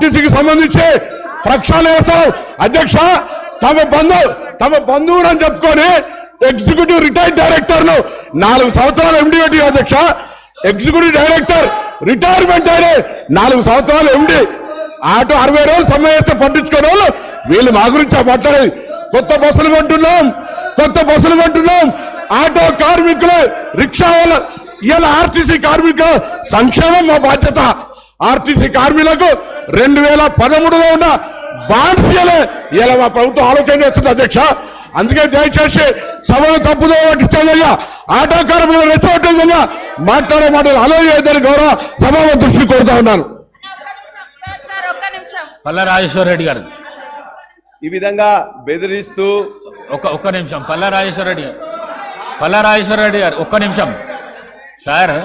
ఆర్టీసీకి సంబంధించి ప్రక్షాళన చేస్తాం అధ్యక్ష. తమ బంధువుడు అని చెప్పుకొని ఎగ్జిక్యూటివ్ రిటైర్డ్ డైరెక్టర్ ను 4 సంవత్సరాలు ఎండి పెట్టి అధ్యక్ష. ఎగ్జిక్యూటివ్ డైరెక్టర్ రిటైర్మెంట్ అయిన 4 సంవత్సరాలు ఎండి ఆటో 60 రోజులు సమ్మె చేస్తే పట్టించుకునే వాళ్ళు వీళ్ళు మా గురించి మాట్లాడేది. కొత్త బస్సులు కొంటున్నాం ఆటో కార్మికులు రిక్షా వాళ్ళ ఇలా ఆర్టీసీ కార్మికుల సంక్షేమం మా బాధ్యత. ఆర్టీసీ కార్మికులకు 2013లో ఉన్న బాండ్స్ ఇలా మా ప్రభుత్వం ఆలోచన చేస్తుంది అధ్యక్ష. అందుకే దయచేసి సభను తప్పుదో పట్టించే విధంగా ఆటో కార్మికులు రెచ్చగొట్టే విధంగా మాట్లాడే మాటలు ఆలోచించని గౌరవ సభాపతి దృష్టి కోరుతా ఉన్నాను. పల్లా రాజేశ్వర రెడ్డి గారు ఈ విధంగా బెదిరిస్తూ ఒక్క నిమిషం. పల్లా రాజేశ్వర రెడ్డి గారు ఒక్క నిమిషం సార్.